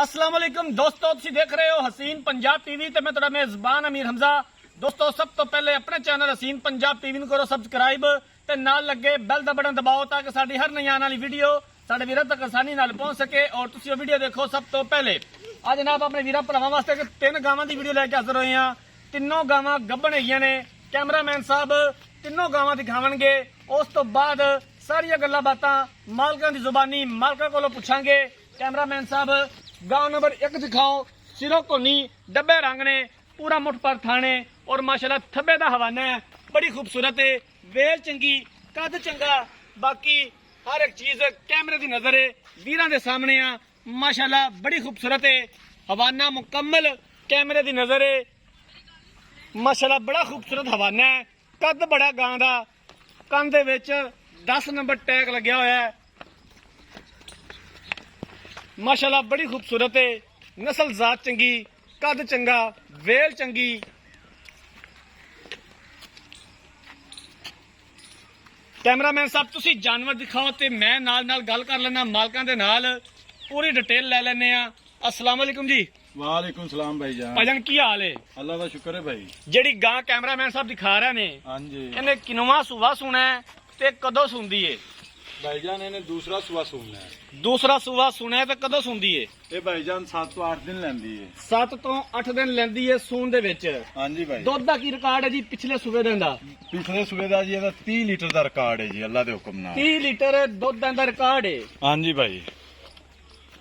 अस्सलाम वालेकुम दोस्तों, तुसीं देख रहे हो हसीन पंजाब टीवी ते मैं तुहाडा मेज़बान अमीर हमजा। दोस्तों, सब तो पहले अपने चैनल हसीन पंजाब टीवी करो सब्सक्राइब ते नाल लगे बेल दा बटन दबाओ ताकि साडी हर नई आने वाली वीडियो साडे वीरां तक आसानी नाल पहुंच सके और तुसीं वीडियो देखो सब तो पहले। आज जनाब अपने वीरां भरावां वास्ते तीन गावां दी वीडियो लैके हाज़र होए हां। तीनों गावां गब्बन हैगियां ने। कैमरामैन साहब तीनों गावां दिखावणगे, उस तो बाद सारियां गल्लां बातां मालकां दी जुबानी मालकां कोलों पुछांगे। कैमरामैन साहब गांव नंबर 1 दिखाओ। सिरों कोनी डब्बे रंग ने, पूरा मुठ पर थाने और माशाल्लाह थब्बे दा हवाना है, बड़ी खूबसूरत है। वेल चंगी, कद चंगा, बाकी हर एक चीज कैमरे दी नजर है, वीरां दे सामने आ। माशाल्लाह बड़ी खूबसूरत है, हवाना मुकम्मल कैमरे दी नजर है। माशाल्लाह बड़ा खूबसूरत हवाना है, कद बड़ा गां दा, कंन दे विच 10 नंबर टैग लग्या होया है। माशाल्लाह बड़ी खूबसूरत है, नस्ल जात चंगी, कद चंगा, वेल चंगी। कैमरामैन साहब तुसी जानवर दिखाओ ते मैं नाल नाल गल कर लेना मालकां दे नाल, पूरी डिटेल ले लेने आ। अस्सलाम वालेकुम जी। वालेकुम सलाम भाईजान। भाईजान की हाल है? अल्लाह का शुक्र है भाई। जेड़ी गां कैमरामैन साहब दिखा रहे ने, हाँ जी इन्हें किनवा सूबा सुना है ते कदों सुनदी है? भाईजान इन्हें दूसरा सुबह सुनना है। दूसरा सूबा सुना है ते कदों सुनदी है? ये भाईजान 7 तो 8 दिन लेंदी है। 7 तो 8 दिन लेंदी है सून दे विच। हाँ जी भाई। दुध दा की रिकॉर्ड है जी पिछले सूबे दिन दा? पिछले सूबे का जी 30 लीटर का रिकॉर्ड है जी, अल्लाह के हुक्म नाल। 30 लीटर दुध दा रिकॉर्ड है। हाँ जी भाई।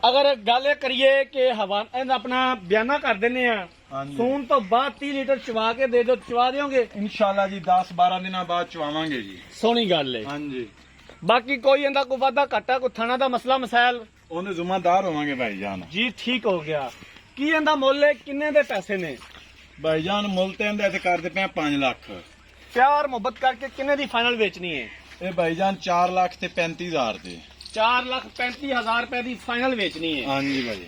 अगर गल करिए कि हवा अपना बयाना कर देने हाँ जी। सून तो बाद 30 लीटर चवा के दे दो, चवा दोगे? इंशाल्लाह जी 10-12 दिन बाद चवावांगे जी। सोहनी गल है। हाँ जी। बाकी कोई इंदा कोई वादा घाटा कोई थाना दा मसला मसाइल? ओने जुम्मेदार होवांगे भाईजान। जी ठीक हो गया। की इंदा मुੱਲ है, किन्ने दे पैसे ने? भाईजान मुल ते इंदे करदे पे 5 लाख। प्यार मोहब्बत करके किन्ने दी फाइनल बेचनी है? ये भाईजान 4 लाख ते 35,000 दे। 4,35,000 रुपए की फाइनल बेचनी है। हाँ जी भाई।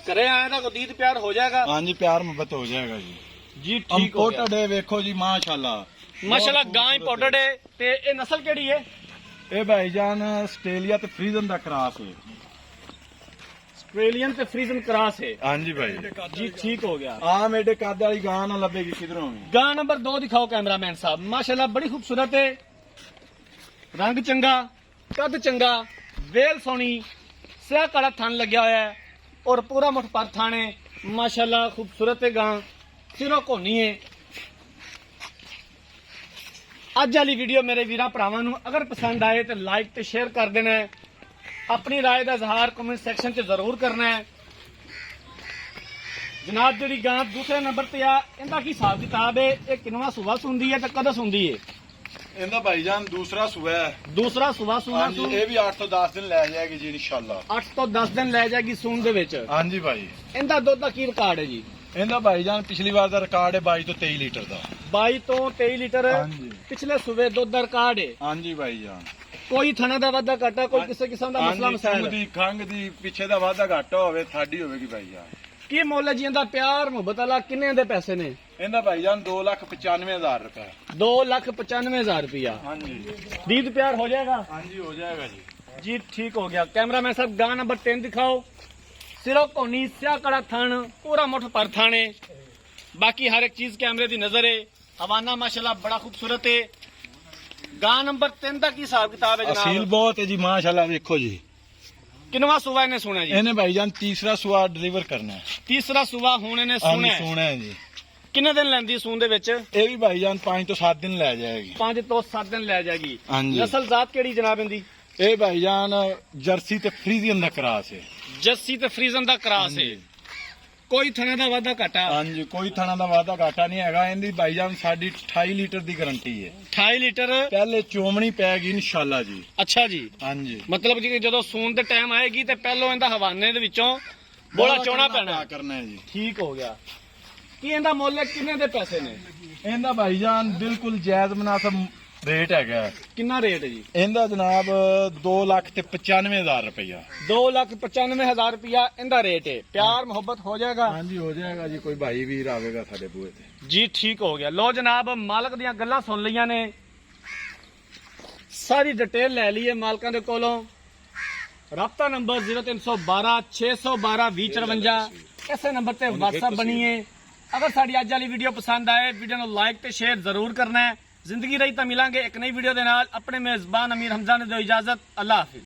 करे आया था को दीद प्यार हो जाएगा? हाँ जी प्यार मोहब्बत हो जाएगा जी। जी ठीक हो गया। है वेखो जी माशाल्लाह। माशाल्लाह गां इंपोर्टेड है ते ये नस्ल केड़ी है? ये भाईजान ऑस्ट्रेलिया ते फ्रीजन दा क्रॉस है। ऑस्ट्रेलियन ते फ्रीजन क्रॉस है। हाँ जी भाई। जी ठीक हो गया। आम एडे कद वाली गां ना लभेगी किधरों भी। गां नंबर 2 दिखाओ कैमरामैन साहब। माशाल्लाह बड़ी खूबसूरत है, रंग चंगा, कद चंगा, वेल सोनी, स्याह काला थान लग्या होया है और पूरा मुठ पर थाने। माशाल्लाह खूबसूरत है गां, सिरों कोनी है। अज वाली वीडियो मेरे वीरां भरावां नूं अगर पसंद आए तो लाइक ते शेयर कर देना है। अपनी राय का इजहार कमेंट सेक्शन च जरूर करना है। जनाब जी गां दूसरे नंबर ते आ, इनका की हिसाब किताब है? ये किनवा सूबा सुनदी है ते कदों सुनदी है? इनका भाईजान दूसरा सुबह है। दूसरा सूबा सुना। हाँ जी, ये भी 8 तो 10 दिन ले जाएगी जी इंशाल्लाह। 8 तो 10 दिन ले जाएगी सून दे विच। हाँ जी भाई। इनका दुध का की रिकॉर्ड है जी? इनका भाईजान पिछली बार का रिकॉर्ड है 22 तो 23 लीटर का। 22 तो 23 लीटर हाँ जी। पिछले सूबे दुध का रिकॉर्ड है। हाँ जी भाईजान। कोई थाने का वादा घाटा, कोई किसी किस्म का मसला मसाइल? दी खंग दी पिछे दा वादा घाटा होवे थाडी होवेगी भाईजान। की मुੱਲ जी इंदा प्यार मोहब्बत वाला किन्ने दे पैसे ने? इनका भाईजान 2,95,000 रुपए। 2,95,000 रुपया। हाँ जी। दीद प्यार हो जाएगा? हाँ जी हो जाएगा जी। जी ठीक हो गया। कैमरामैन साहब गां नंबर 3 दिखाओ। सिरों कोनी, स्याह कड़ा थन, पूरा मुठ पर थाने, बाकी हर एक चीज कैमरे की नजर है। हवाना माशाल्लाह बड़ा खूबसूरत है। गां नंबर 3 का की हिसाब किताब है असील जनाब? बहुत है जी माशाल्लाह। देखो जी किनवा सुबह इन्हें सुना जी? इन्हें भाईजान तीसरा सुबह डिलीवर करना है। तीसरा सुबह हुण इन्हें सुना है। सुना है जी। किन्ने दिन लैंदी सून दे विच? ये भी भाईजान 5 तो 7 दिन ले जाएगी। 5 तो 7 दिन ले जाएगी। हाँ जी। नस्ल जात केड़ी जनाब इंदी? ये भाईजान जर्सी ते फ्रीजियन दा क्रॉस है। जस्सी ते फ्रीजन दा क्रॉस है। कोई थने दा वादा घाटा? हाँ जी कोई थाना दा वादा घाटा नहीं हैगा। इनदी भाईजान साडी 28 लीटर दी गारंटी है। 28 लीटर पहले चोमनी पैगी इंशाल्लाह जी। अच्छा जी। हाँ जी। मतलब जी ਜਦੋਂ ਸੂਨ ਦੇ ਟਾਈਮ ਆਏਗੀ ਤੇ ਪਹਿਲੋਂ ਇਹਦਾ ਹਵਾਨੇ ਦੇ ਵਿੱਚੋਂ ਬੋਲਾ ਚੋਣਾ ਪੈਣਾ करना है जी। ਠੀਕ ਹੋ ਗਿਆ। ਕੀ ਇਹਦਾ ਮੁੱਲ ਕਿੰਨੇ ਦੇ ਪੈਸੇ ਨੇ? इनदा भाईजान बिल्कुल जायज मुनासिब रेट हैगा। ਕਿੰਨਾ ਰੇਟ ਹੈ ਜੀ? इनदा जनाब 2,95,000 रुपया। 2,95,000 रुपया ਇਹਦਾ ਰੇਟ ਹੈ। प्यार मोहब्बत हो जाएगा? हाँ जी हो जाएगा जी। कोई भाई वीर आवेगा साडे बूहे ते। जी ठीक हो गया। लो जनाब मालक ਦੀਆਂ ਗੱਲਾਂ ਸੁਣ ਲਈਆਂ ਨੇ, ਸਾਰੀ डिटेल ਲੈ ਲਈ ਹੈ ਮਾਲਕਾਂ ਦੇ ਕੋਲੋਂ। ਰਾਬਤਾ ਨੰਬਰ 0312 612 2054 ਇਸੇ ਨੰਬਰ ਤੇ WhatsApp ਬਣੀਏ। ਅਗਰ ਸਾਡੀ ਅੱਜ ਵਾਲੀ ਵੀਡੀਓ ਪਸੰਦ ਆਏ ਵੀਡੀਓ ਨੂੰ ਲਾਈਕ ਤੇ ਸ਼ੇਅਰ ਜ਼ਰੂਰ ਕਰਨਾ ਹੈ। ਜ਼ਿੰਦਗੀ ਰਹੀ ਤਾਂ ਮਿਲਾਂਗੇ ਇੱਕ ਨਈ ਵੀਡੀਓ ਦੇ ਨਾਲ। ਆਪਣੇ ਮੇਜ਼ਬਾਨ ਅਮੀਰ ਹਮਜ਼ਾ ਨੇ ਦਿਓ ਇਜਾਜ਼ਤ। ਅੱਲਾਹ ਹਾਫਿਜ਼।